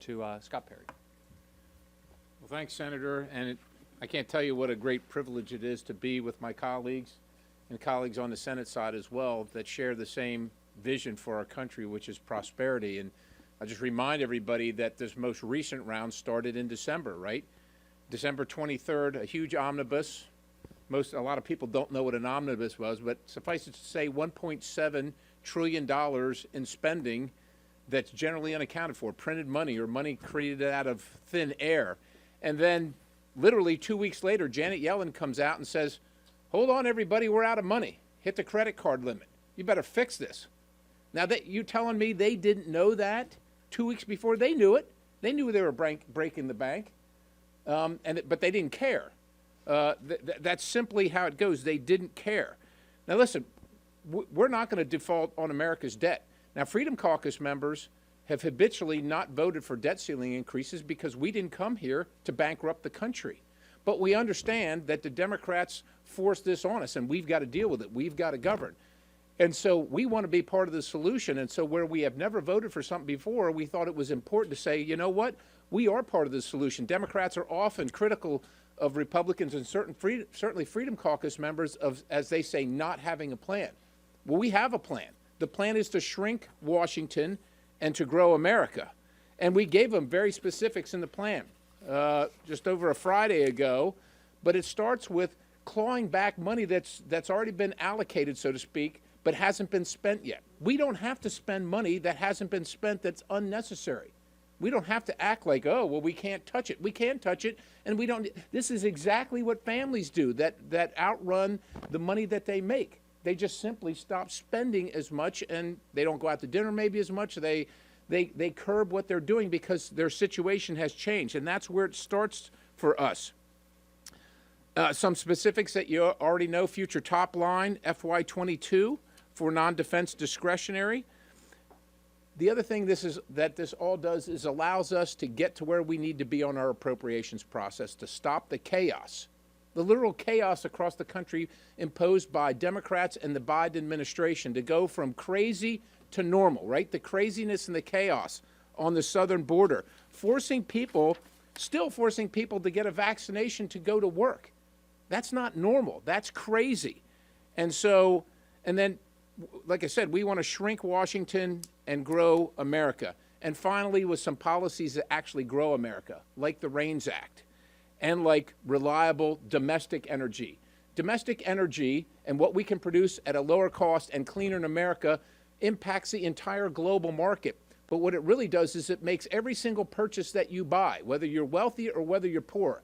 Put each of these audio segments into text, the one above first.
to Scott Perry. Well, thanks, Senator. And I can't tell you what a great privilege it is to be with my colleagues and colleagues on the Senate side as well that share the same vision for our country, which is prosperity. And I just remind everybody that this most recent round started in December, right? December 23rd, a huge omnibus. A lot of people don't know what an omnibus was, but suffice it to say $1.7 trillion in spending that's generally unaccounted for, printed money or money created out of thin air. And then literally 2 weeks later, Janet Yellen comes out and says, hold on, everybody, we're out of money. Hit the credit card limit. You better fix this. Now, you telling me they didn't know that 2 weeks before? They knew it. They knew they were breaking the bank, but they didn't care. That's simply how it goes. They didn't care. Now, listen, we're not going to default on America's debt. Now, Freedom Caucus members have habitually not voted for debt ceiling increases because we didn't come here to bankrupt the country. But we understand that the Democrats forced this on us, and we've got to deal with it. We've got to govern. And so we want to be part of the solution. And so where we have never voted for something before, we thought it was important to say, you know what? We are part of the solution. Democrats are often critical of Republicans and certainly Freedom Caucus members of, as they say, not having a plan. Well, we have a plan. The plan is to shrink Washington and to grow America. And we gave them very specifics in the plan just over a Friday ago. But it starts with clawing back money that's already been allocated, so to speak, but hasn't been spent yet. We don't have to spend money that hasn't been spent that's unnecessary. We don't have to act like, oh, well, we can't touch it. We can touch it, and we don't. This is exactly what families do that outrun the money that they make. They just simply stop spending as much, and they don't go out to dinner maybe as much. They curb what they're doing because their situation has changed, and that's where it starts for us. Some specifics that you already know: future top line FY22 for non-defense discretionary. The other thing this all does is allows us to get to where we need to be on our appropriations process to stop the chaos, the literal chaos across the country imposed by Democrats and the Biden administration, to go from crazy to normal, right? The craziness and the chaos on the southern border, still forcing people to get a vaccination to go to work. That's not normal. That's crazy. And then, like I said, we want to shrink Washington and grow America. And finally, with some policies that actually grow America, like the RAINS Act and like reliable domestic energy. Domestic energy and what we can produce at a lower cost and cleaner in America impacts the entire global market. But what it really does is it makes every single purchase that you buy, whether you're wealthy or whether you're poor,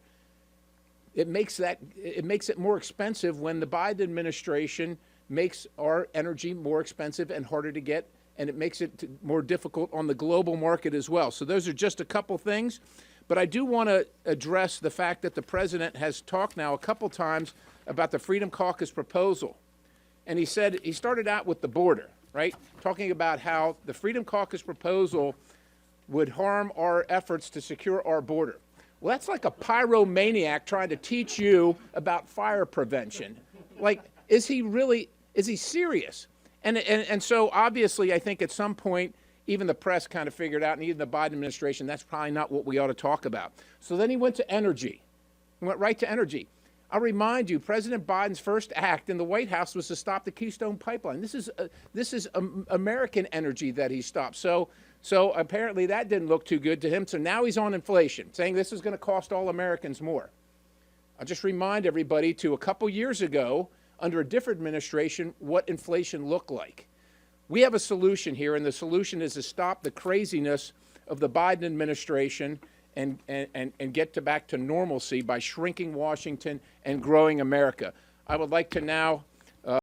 it makes it more expensive when the Biden administration makes our energy more expensive and harder to get, and it makes it more difficult on the global market as well. So those are just a couple things. But I do want to address the fact that the president has talked now a couple times about the Freedom Caucus proposal. And he started out with the border, right? Talking about how the Freedom Caucus proposal would harm our efforts to secure our border. Well, that's like a pyromaniac trying to teach you about fire prevention. Like, is he serious? And so obviously I think at some point even the press kind of figured out, and even the Biden administration, that's probably not what we ought to talk about. So then he went to energy. He went right to energy. I'll remind you, President Biden's first act in the White House was to stop the Keystone Pipeline. This is American energy that he stopped. So apparently that didn't look too good to him. So now he's on inflation, saying this is going to cost all Americans more. I'll just remind everybody to a couple years ago, under a different administration, what inflation looked like. We have a solution here, and the solution is to stop the craziness of the Biden administration and get back to normalcy by shrinking Washington and growing America. I would like to now